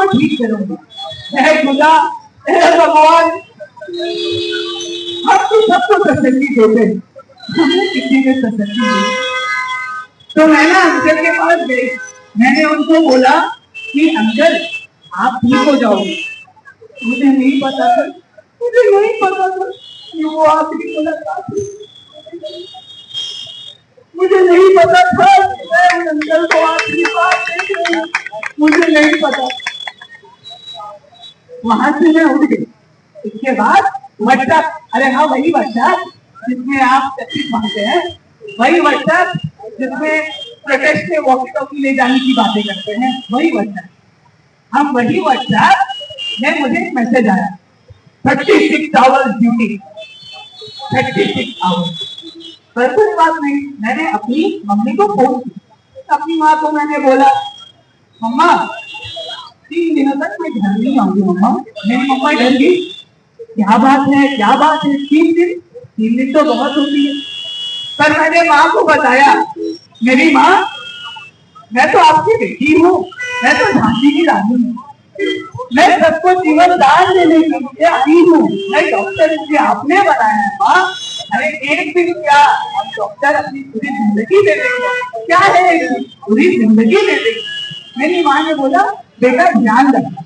ठीक करूंगा। हे खुदा, हे भगवान, हम तो सबको तसल्ली देते, हमें किसी ने तसल्ली दी। तो मैं ना अंकल के पास गई, मैंने उनको बोला कि अंकल आप ठीक हो जाओगे। मुझे नहीं पता था, मुझे नहीं पता था कि वो आखिरी मुलाकात थी। मुझे नहीं पता था कि मैं उन अंकल को आखिरी बार देख रही हूँ, मुझे नहीं पता। वहां से मैं उठ गई। इसके बाद व्हाट्सएप, अरे हाँ वही व्हाट्सएप जिसमें आप तकलीफ मांगते हैं, वही व्हाट्सएप जिसमें प्रोटेस्ट में वॉकी टॉकी ले जाने की बातें करते हैं, वही व्हाट्सएप। हम वही व्हाट्सएप में मुझे एक मैसेज आया, 36 आवर्स ड्यूटी, 36 आवर्स। पर कुछ बात नहीं, मैंने अपनी मम्मी को फोन किया, अपनी माँ को मैंने बोला मम्मा 3 दिनों तक मैं घर नहीं आऊंगी मम्मा। मेरी मम्मा डर गई, क्या बात है क्या बात है, 3 दिन तो बहुत होती है। पर मैंने माँ को बताया, मेरी माँ मैं तो आपकी बेटी हूँ, मैं तो झांसी की रानी हूँ, मैं सबको जीवन दान देने के लिए आई हूँ, मैं डॉक्टर इसलिए आपने बनाया है माँ। अरे एक दिन क्या, हम डॉक्टर अपनी पूरी जिंदगी दे देंगे, क्या है पूरी जिंदगी दे देंगे। मेरी माँ ने बोला बेटा ध्यान रखना।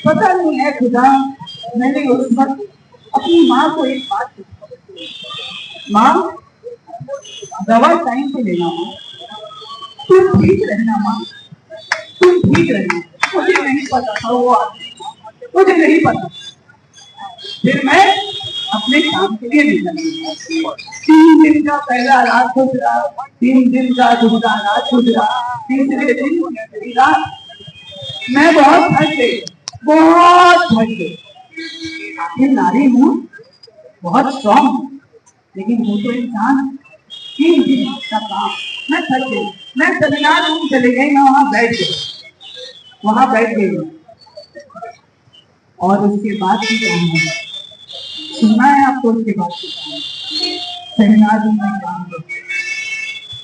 पता नहीं है खुदा, मैंने उस वक्त अपनी माँ को एक बात की, माँ दवा टाइम पे लेना माँ, तुम ठीक रहना माँ, तुम ठीक रहना। मुझे नहीं पता था वो आदमी, मुझे नहीं पता। फिर मैं अपने काम के लिए निकल गया। 3 दिन का पहला रात गुजरा, 3 दिन का दूसरा रात गुजरा, तीसरे दिन मेरी रात। मैं बहुत थक गई, बहुत थक गई। आखिर नारी हूँ, बहुत स्ट्रॉन्ग, लेकिन वो तो इंसान। 3 दिन का काम, मैं थक गई। मैं सेमिनार रूम चले गई, मैं वहां बैठ गई। और उसके बाद की कहानी सुनना है आपको। उसके बाद की कहानी सेमिनार रूम में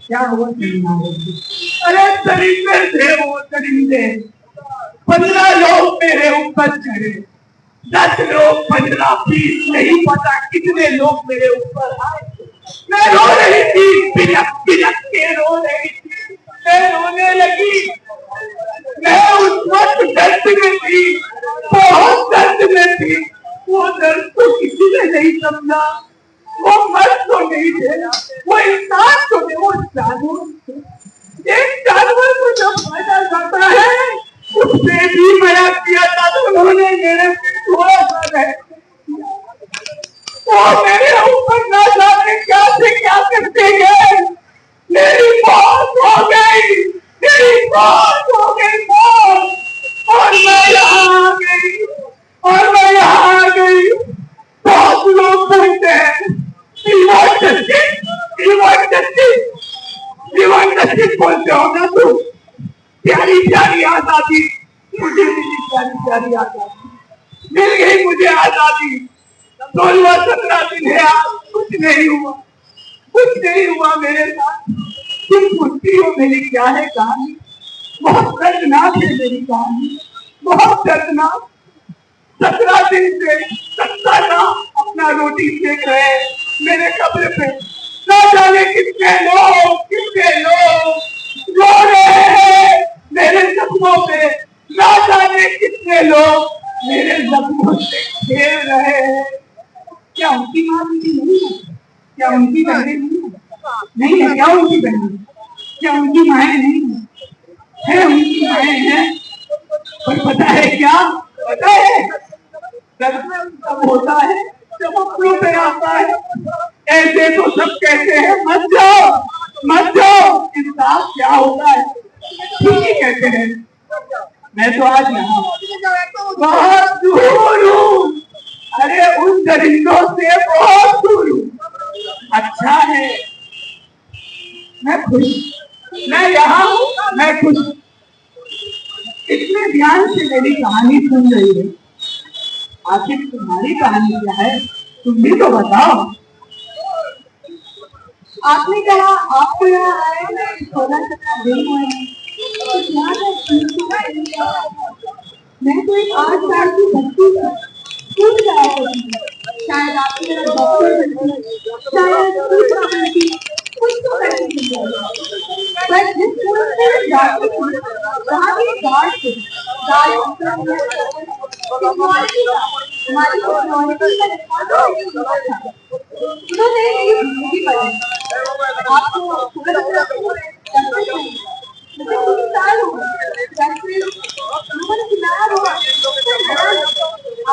क्या हुआ सेमिनार रूम। अरे तरीके थे वो तरीके, 15 लोग मेरे ऊपर चढ़े, 10 लोग, 15, 20, नहीं पता कितने लोग मेरे ऊपर आए। मैं रो रही थी, बिलक बिलक के रो रही थी, मैं रोने लगी। मैं उस वक्त दर्द में थी, बहुत दर्द में थी। वो दर्द तो किसी ने नहीं समझा, वो मर्द तो नहीं थे, वो इंसान तो नहीं, वो जानवर। एक जानवर को जब मारा जाता है, उसने भी मना किया था, तो उन्होंने मेरे थोड़ा सा रह, वो मेरे ऊपर ना जाने क्या से क्या करते गए। मेरी मौत हो गई, मेरी मौत हो गई मौत, और मैं यहाँ आ गई, और मैं यहाँ आ गई। बहुत लोग बोलते हैं डिवाइन जस्टिस बोलते हो ना तुम। प्यारी प्यारी आजादी मुझे मिली, प्यारी प्यारी आजादी मिल गई मुझे, आजादी। 16-17 दिन है आज, कुछ नहीं हुआ, कुछ नहीं हुआ मेरे साथ। तुम पूछती हो मेरी क्या है कहानी, बहुत दर्दनाक है मेरी कहानी, बहुत दर्दनाक। 17 दिन से 17 ना अपना रोटी सेक रहे मेरे कब्र पे, ना जाने कितने लोग रो रहे हैं मेरे जख्मों पे, ना जाने कितने लोग मेरे जख्मों से खेल रहे हैं। क्या उनकी माँ नहीं है? क्या उनकी बहनें नहीं है? क्या उनकी बहनें, क्या उनकी माएँ नहीं है? उनकी माएँ हैं। पर पता है क्या, पता है दर्द तब होता है जब अपनों पे आता है। ऐसे तो सब कहते हैं मत जाओ मत जाओ, इंसाफ क्या होता है, ठीक ही कहते हैं। मैं तो आज यहाँ बहुत दूर हूँ, अरे उन दरिंदों से बहुत दूर हूँ। अच्छा है, मैं खुश, मैं यहाँ हूँ, मैं खुश। इतने ध्यान से मेरी कहानी सुन रही है, आखिर तुम्हारी कहानी क्या है, तुम भी तो बताओ। आपने कहा आपको यहाँ आए 16-17 दिन हुए हैं, तो मैं तो एक 8 साल की बच्ची स्कूल जाया करती थी, शायद आपकी तरह डॉक्टर बनती, शायद टीचर बनती, कुछ तो करती थी। पर जिस स्कूल में जाती थी वहाँ की गार्ड थे, गार्ड हमारी सिक्योरिटी का रिस्पॉन्सिबिलिटी था। उन्होंने ये ड्यूटी बनाई। आपको मुझे 3 साल हो गए,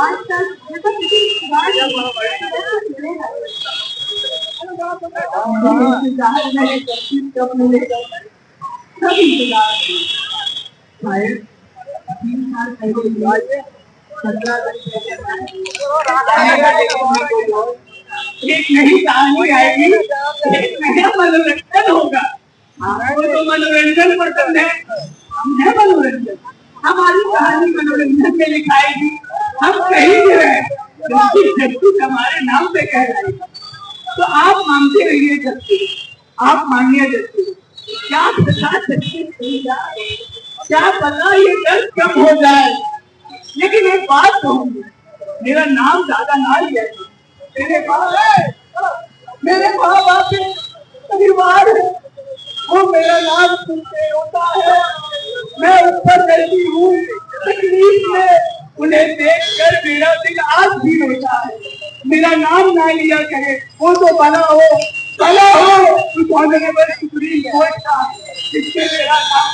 आज तक मुझे किसी गार्ड कब मिलेगा, सब इंतजार शायद 3 साल पहले 17 एक नई कहानी आएगी, एक नया मनोरंजन होगा। आपको तो मनोरंजन पसंद है, हम है मनोरंजन, हमारी कहानी मनोरंजन में लिखाएगी। हम कहीं भी रहे जगदीश हमारे नाम पे कह रहे हैं, तो आप मानते रहिए जगदीश, आप मानिए जगदीश। क्या पता जगदीश क्या पता ये दर्द कम हो जाए, लेकिन एक बात कहूंगी, मेरा नाम ज्यादा ना लिया, मेरे माँ बाप परिवार वो मेरा नाम सुनते होता है, मैं ऊपर रहती हूँ तकलीफ में, उन्हें देखकर मेरा दिल आज भी रोता है। मेरा नाम ना लिया करे, वो तो भला हो उस ऑनरेबल सुप्रीम कोर्ट का, जिसने मेरा नाम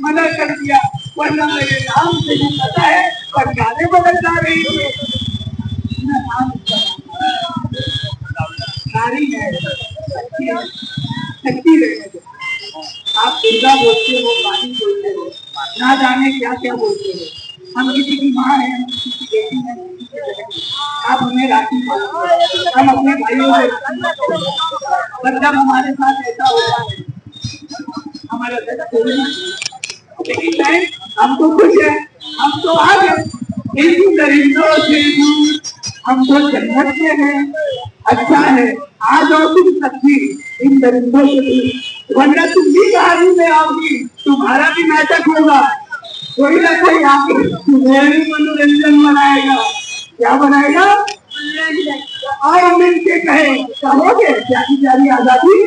मना कर दिया, वरना मेरे नाम से भी पता है पर गाने बदल जा रही है। नारी है, शक्ति है। आप दुर्गा बोलते हो, काली बोलते हो, ना जाने क्या क्या बोलते हो। हम किसी की माँ है, हम किसी की बेटी है, आप हमें राखी बोलते, हम अपने भाइयों से, पर जब हमारे साथ ऐसा होता है हमारा दर्द छोड़ना, लेकिन नहीं, हम तो खुश है, हम तो आ गए इन दरिंदों से दूर, हम तो जन्नत में हैं। अच्छा है आ जाओ तुम सच्ची इन दरिंदों से दूर, वरना तुम भी कहानी में आओगी, तुम्हारा भी नाटक होगा, कोई ना कोई आके तुम्हें भी मनोरंजन बनाएगा। क्या बनाएगा? आओ मिलके कहे, कहोगे प्यारी प्यारी आजादी।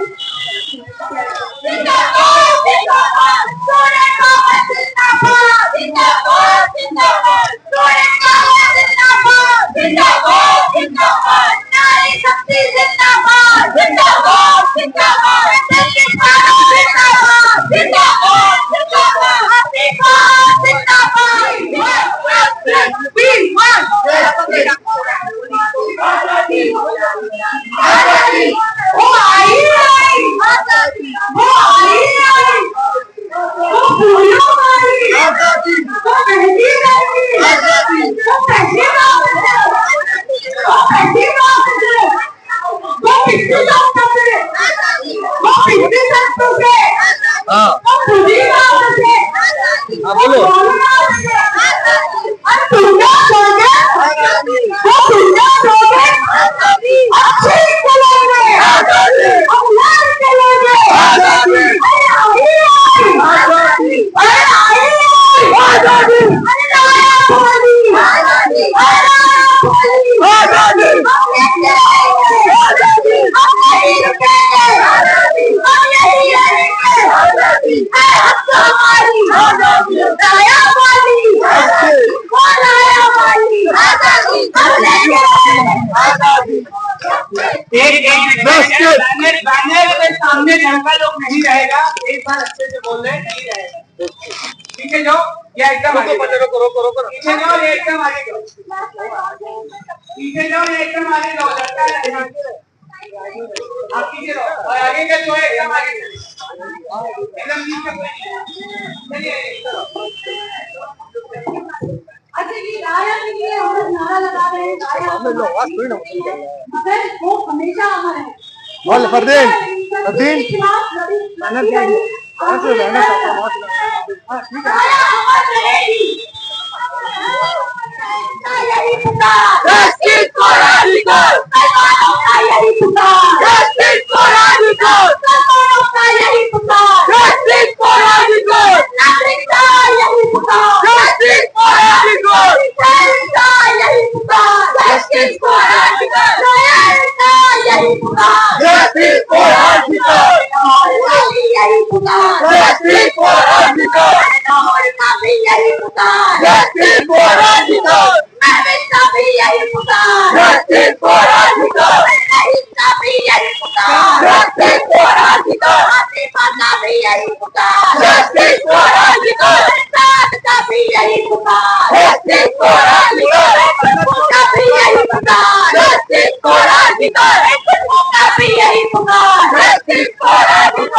सामने लड़का लोग नहीं रहेगा, एक बार अच्छे से बोल रहे नहीं रहेगा। ठीक है जाओ, या एकदम आगे रोको पीछे जाओ, ये एकदम आगे जाओ, पीछे जाओ, ये एकदम आगे जाओ, लड़का रहेगा आप पीछे रहो और आगे का जो है एकदम आगे एकदम नीचे चलिए। अच्छा ये गाया के लिए हम नारा लगा रहे हैं, गाया मगर वो हमेशा अमर है। बोल फरदीन मेहनत करिए, ऐसे रहना चाहिए। हां ठीक है, यही पुकार जस्टिस फॉर राधिकाल, यही पुकार जस्टिस फॉर राधिकाल, यही पुकार जस्टिस फॉर राधिकाल, यही पुकार जस्टिस फॉर राधिकाल। यही पुकार, जस्टिस फॉर अधिकार, अहिंसा भी यही पुकार, जस्टिस फॉर अधिकार, अहिंसा भी यही पुकार, जस्टिस फॉर अधिकार, मातृभाषा भी यही पुकार, जस्टिस फॉर अधिकार, इंसान का भी यही पुकार, जस्टिस फॉर अधिकार, का भी यही पुकार, जस्टिस फॉर अधिकार, का भी यही पुकार, जस्टिस फॉर अधिकार,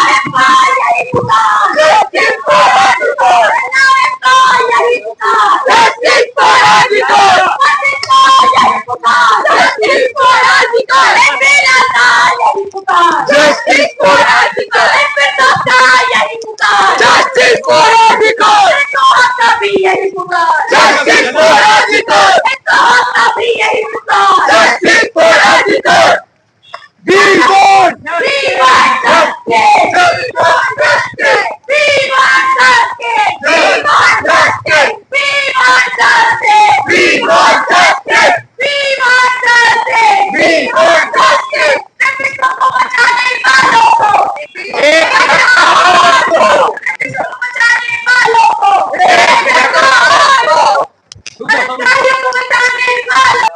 यही पुकार, जस्टिस फॉर अधिकार, यही पुकार, जस्टिस फॉर अधिकार, यही पुकार, जस्टिस फॉर अधिकार, यही पुकार, जस्टिस फॉर अधिकार, यही पुकार, जस्टिस फॉर अधिकार, भी यही पुकार, जस्टिस फॉर अधिकार, भी यही पुकार, जस्टिस फॉर अधिकार, We want justice! We want justice! We want justice! We want justice! We want justice! We want justice! We want justice! We want justice! ब्रिटिशों को बचाने वालों को एक बचाने वालों को अधिकारियों को बचाने वालों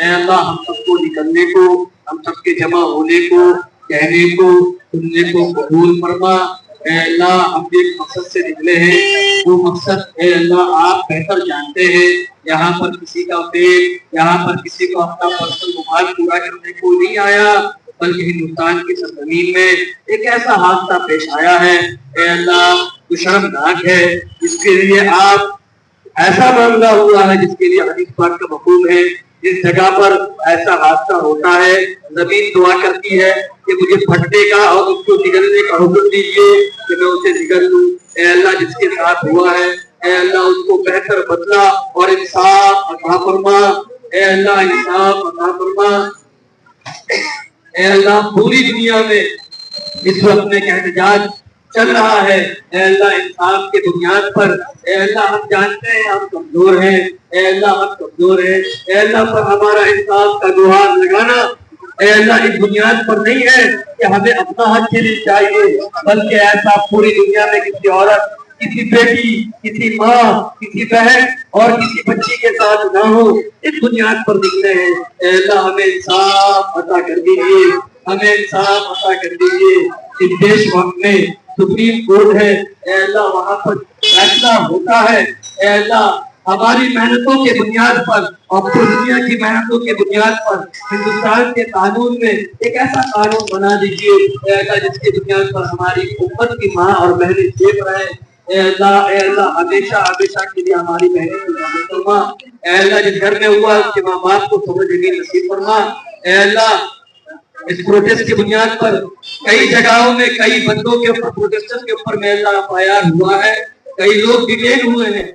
अल्लाह हम सबको निकलने को, हम सबके जमा होने को, कहने को, सुनने को कबूल फरमा। अल्लाह हम एक मकसद से निकले हैं, वो मकसद अल्लाह आप बेहतर जानते हैं। यहाँ पर किसी का पेट, यहाँ पर किसी को अपना पर्सनल मुफाद पूरा करने को नहीं आया, बल्कि हिंदुस्तान की सरजमीन में एक ऐसा हादसा पेश आया है अल्लाह जो शर्मनाक है, जिसके लिए आप ऐसा मामला हुआ है जिसके लिए हदीस पाक का मफहूम है। जिस जगह पर ऐसा हादसा होता है, जमीन दुआ करती है कि मुझे फटने का और उसको निगलने का हुक्म दीजिए कि मैं उसे निगल लूं। ऐ अल्लाह जिसके साथ हुआ है, ऐ अल्लाह उसको बेहतर बदला और इंसाफ अता फरमा। ऐ अल्लाह इंसाफ अता फरमा। ऐ अल्लाह पूरी दुनिया में इस वक्त में एहतजाज चल रहा है, अल्लाह इंसाफ के बुनियाद पर। अल्लाह हम जानते हैं हम कमजोर हैं, अल्लाह हम कमजोर हैं, अल्लाह पर हमारा इंसाफ का गुहार लगाना अल्लाह इस बुनियाद पर नहीं है कि हमें अपना हक के लिए चाहिए, बल्कि ऐसा पूरी दुनिया में किसी औरत, किसी बेटी, किसी माँ, किसी बहन और किसी बच्ची के साथ ना हो, इस बुनियाद पर निकले हैं। अल्लाह हमें इंसाफ अता कर दीजिए, हमें इंसाफ अता कर दीजिए। इस देश वक्त में सुप्रीम कोर्ट है, अल्लाह वहाँ पर फैसला होता है। अल्लाह हमारी मेहनतों के बुनियाद पर और पूरी दुनिया की मेहनतों के बुनियाद पर हिंदुस्तान के कानून में एक ऐसा कानून बना दीजिए अल्लाह जिसके बुनियाद पर हमारी उम्मत की माँ और बहनें सेफ रहे। अल्लाह हमेशा हमेशा के लिए हमारी बहनें को मदद फरमा। अल्लाह जिस घर में हुआ उसके माँ बाप को समझने नसीब फरमा। अल्लाह इस प्रोटेस्ट की बुनियाद पर कई जगहों में कई बंदों के ऊपर, प्रोटेस्टर्स के ऊपर में अल्लाह FIR हुआ है, कई लोग डिटेन हुए हैं।